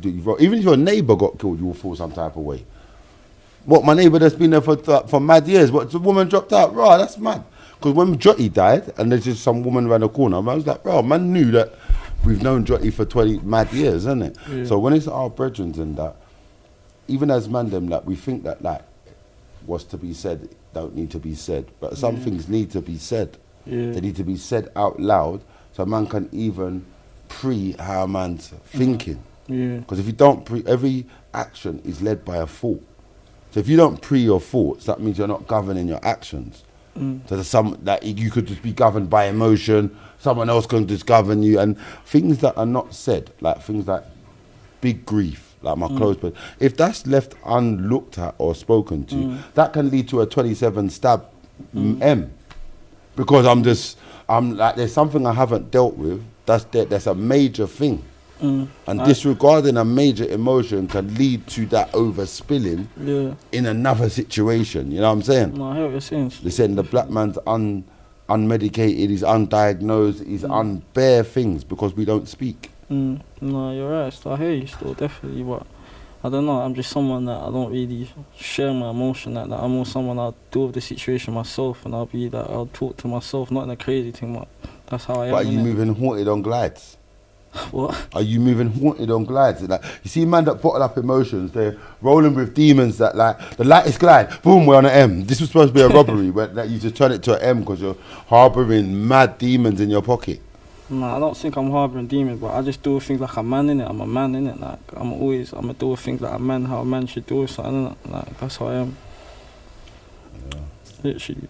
even if your neighbour got killed, you will feel some type of way. What, my neighbour that's been there for mad years, but the woman dropped out, bro, that's mad. Because when Jotty died, and there's just some woman around the corner, I was like, bro, man knew that we've known Jotty for 20 mad years, isn't it? Yeah. So when it's our brethren and that, even as man them, like, we think that, like, what's to be said don't need to be said. But some things need to be said. Yeah. They need to be said out loud so man can even how a man's thinking. Because if you don't every action is led by a thought. So if you don't your thoughts, that means you're not governing your actions. So there's some that you could just be governed by emotion, someone else can just govern you, and things that are not said, like things like big grief, like my close friend, if that's left unlooked at or spoken to, that can lead to a 27 stab M. Because I'm like, there's something I haven't dealt with, that's a major thing. And disregarding a major emotion can lead to that overspilling in another situation. You know what I'm saying? No, I hear what you're saying. They're saying the black man's unmedicated, he's undiagnosed, he's bare things because we don't speak. No, you're right. So I hear you still, definitely. But I don't know, I'm just someone that I don't really share my emotion like that. I'm more someone I'll deal with the situation myself, and I'll talk to myself, not in a crazy thing, but that's how I am. But are you moving haunted on glides? What? Are you moving haunted on glides? Like, you see man that bottle up emotions, they're rolling with demons that, like, the lightest glide, boom, we're on an M. This was supposed to be a robbery, but like, you just turn it to an M because you're harbouring mad demons in your pocket. No, I don't think I'm harbouring demons, but I just do things like a man, innit? I'm a man, innit? Like, I'm gonna do things like a man, how a man should do something, innit? Like, that's how I am. Yeah. Literally.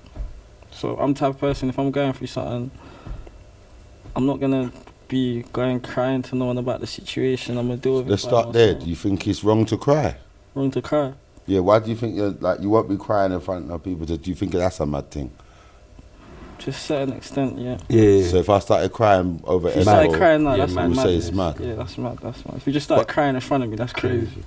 So I'm the type of person, if I'm going through something, I'm not gonna be going crying to no one about the situation. I'm gonna deal with it. Let's start there. Do you think it's wrong to cry? Wrong to cry? Yeah, why do you think you won't be crying in front of people? Do you think that's a mad thing? To a certain extent, yeah. So if I started crying over if you started crying, no, that's mad. mad. Say it's mad. Yeah, that's mad. If you just started crying in front of me, that's crazy.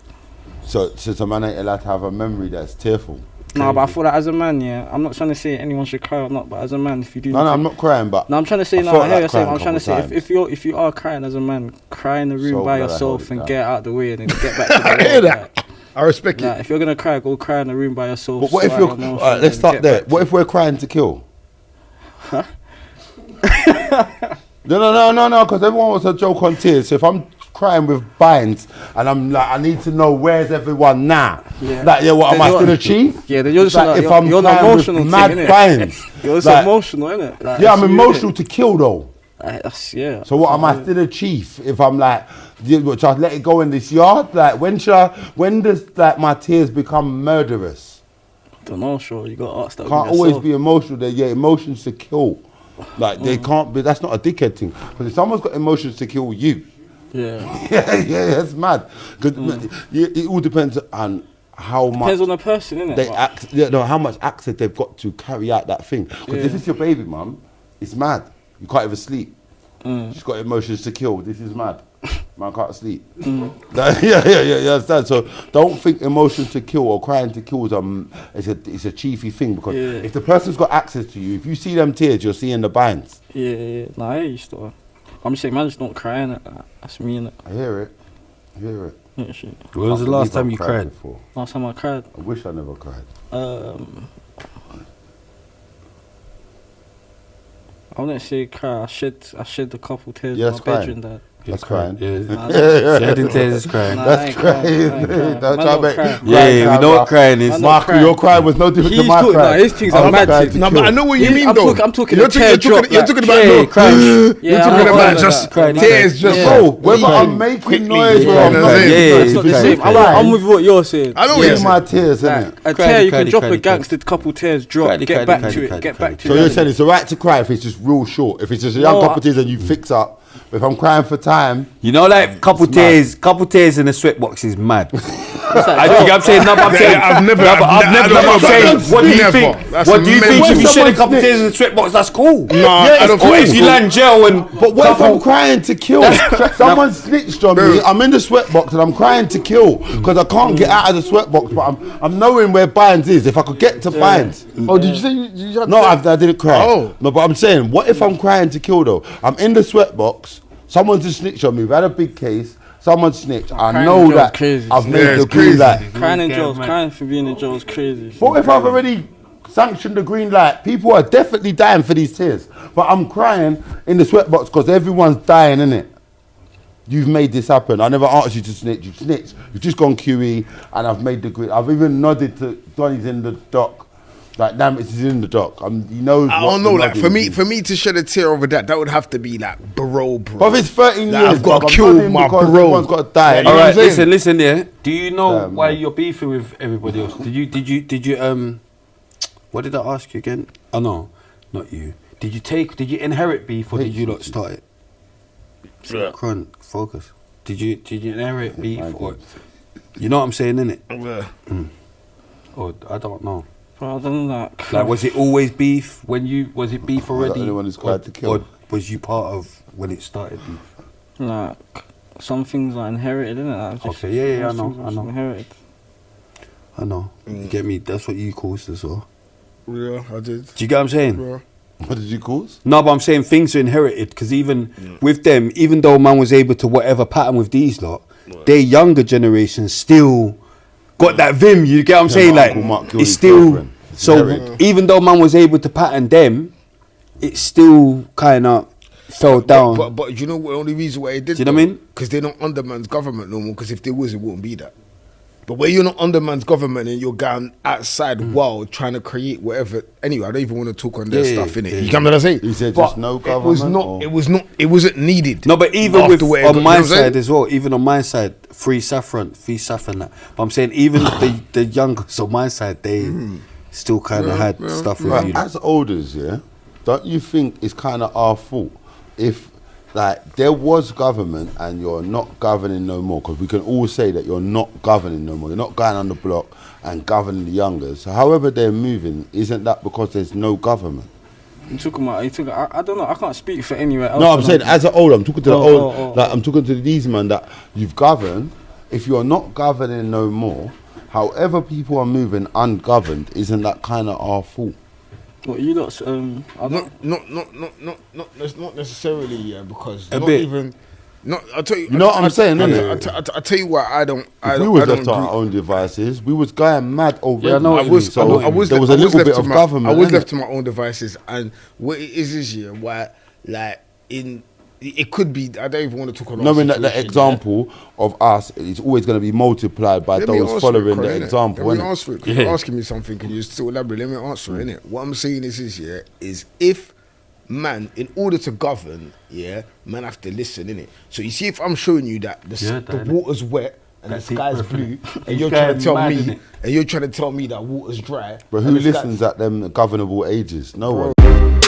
So a man ain't allowed to have a memory that's tearful. No, but I feel that as a man, I'm not trying to say anyone should cry or not, but as a man, if you do... No, I'm not crying, but... No, I'm trying to say, I hear you saying, I'm trying to say, if you are crying as a man, cry in the room by yourself and get out of the way and then get back to the I hear that. I respect it. If you're going to cry, go cry in the room by yourself. But what if you're... Alright, let's start there. What if we're crying to kill? Huh? No, because everyone wants to joke on tears. So if I'm crying with binds and I'm like, I need to know where's everyone now. Like, what am I still achieve? Yeah, then you're just like, if I'm you're not emotional, mad binds. You're just emotional, innit? Like, I'm emotional to kill though. So what am I still a chief if I'm like, should I let it go in this yard? Like, when does like my tears become murderous? I don't know, sure. You got to ask that. Can't always be emotional. Emotions to kill. Like they can't be. That's not a dickhead thing. Because if someone's got emotions to kill you, that's mad. It all depends on how much. Depends on the person, innit? They act. How much access they've got to carry out that thing. Because if it's your baby mum, it's mad. You can't even sleep. She's got emotions to kill. This is mad. Man can't sleep. You understand? So don't think emotions to kill or crying to kill is it's a chiefy thing, because if the person's got access to you, if you see them tears, you're seeing the binds. No, I hear you still. I'm just saying, man, just don't cry in it. That's me, innit? I hear it. Yeah, shit. When was the last time you cried? Last time I cried? I wish I never cried. I wouldn't say cry. I shed a couple tears in my bedroom. That's crying. Shedding tears is crying. That's crying. Don't try to make. We know what crying is. Mark, your crying was no different to my cry. His things are mad. No, but I know what you mean though. I'm talking. You're talking about You're talking about just tears, just bro. Whether I'm making noise or I'm not, it's not the same. I'm with what you're saying. I know what you're saying. My tears, innit? A tear, you can drop a gangster, couple tears, drop, get back to it. So you're saying it's alright to cry if it's just real short. If it's just a young couple tears and you fix up. If I'm crying for time, you know, like couple tears in a sweatbox is mad. I think I'm saying, no, but I'm saying, I've never. I'm saying, what do you think? What do you think? If you shed a couple tears in a sweatbox, that's cool. No, I don't think. Or if you land jail and. But what if I'm crying to kill? Someone snitched on me. I'm in the sweatbox and I'm crying to kill because I can't get out of the sweatbox. But I'm knowing where Bynes is. If I could get to Bynes. Oh, did you say you had? No, I didn't cry. Oh. No, but I'm saying, what if I'm crying to kill though? I'm in the sweatbox. Someone's just snitched on me. We've had a big case. someone snitch, I crying know in jail's that crazy. I've Yeah, made the it's green crazy. light. Crying in jail, crying for being in jail is crazy. What if I've already sanctioned the green light? People are definitely dying for these tears, but I'm crying in the sweatbox because everyone's dying, innit? You've made this happen. I never asked you to snitch. You snitched. You've just gone QE, and I've made the green. I've even nodded to Donny's in the dock. Like, damn, it's in the dock. He knows. I what don't know, the like nodding is. for me to shed a tear over that would have to be like bro. But if it's 13 Like, years, I've got to I'm kill nodding my because bro. Everyone's got to die. Yeah, You know All what right, I'm saying? listen, yeah. Do you know Damn, why man. you're beefing with everybody else? Did you what did I ask you again? Oh no, not you. Did you inherit beef or did you not start it? Yeah. Cron, focus. Did you inherit beef or you know what I'm saying, innit? Yeah. Or I don't know. Bro, I don't know. Like, was it always beef was it beef I'm not the already? only one who's tried to kill. Or was you part of when it started beef? Like, some things are inherited, innit? Like, just- Okay, yeah, I most know, things are I just know. Inherited. I know. You get me? That's what you caused as well. Yeah, I did. Do you get what I'm saying? Yeah. What did you cause? No, but I'm saying things are inherited because even with them, even though man was able to whatever pattern with these lot, their younger generation still got that vim. You get what I'm saying? my Like, Uncle Mark killed it's his still girlfriend. It's so. inherited. Even though man was able to pattern them, it still kind of fell down. But you know what? The only reason why they did. Do you know what I mean? Because they're not under man's government no more. Because if they was, it wouldn't be that. But when you're not under man's government and you're going outside world trying to create whatever. Anyway, I don't even want to talk on their Yeah, stuff in it. yeah, You get what I'm saying? You said But just no It was government, not. or- It was not. It wasn't needed. No, but even After with where it on got- you know my what I'm saying? side as well, even on my side, free saffron that. But I'm saying even the youngers on my side, they still kind of had stuff with Right, you. as elders, yeah, don't you think it's kind of our fault if, like, there was government and you're not governing no more? Because we can all say that you're not governing no more. You're not going on the block and governing the youngers. So however they're moving, isn't that because there's no government? You talking about? I don't know. I can't speak for anywhere else. No, I'm saying as an older, I'm talking to the Oh, old, oh, oh. like I'm talking to these men that you've governed. If you're not governing no more, however people are moving ungoverned, isn't that kind of our fault? What you lot? I don't. Not necessarily. Yeah, because A not bit. even. Not. I'll tell you. You know what I'm saying, innit? I'll tell you why I don't. If I we don't. was I don't left to our agree. own devices, we was going mad already. Yeah, I know I what you was, mean. I was, there was I a little left bit to of my- government. I was innit? left to my own devices, and what it is this year, why, like, it could be. I don't even want to talk on. Knowing that the example of us is always going to be multiplied by those following the example. Let me innit? answer it. 'Cause you're asking me something, and you still elaborate. Let me answer it. Innit? What I'm saying is here is if man, in order to govern, man have to listen. Innit? So you see, if I'm showing you that the water's wet. And That's the sky's deep, blue, innit? and you're This trying to guy's tell mad, me, innit? and you're trying to tell me that water's dry. But and who the sky- listens at them governable ages? No Bro. one.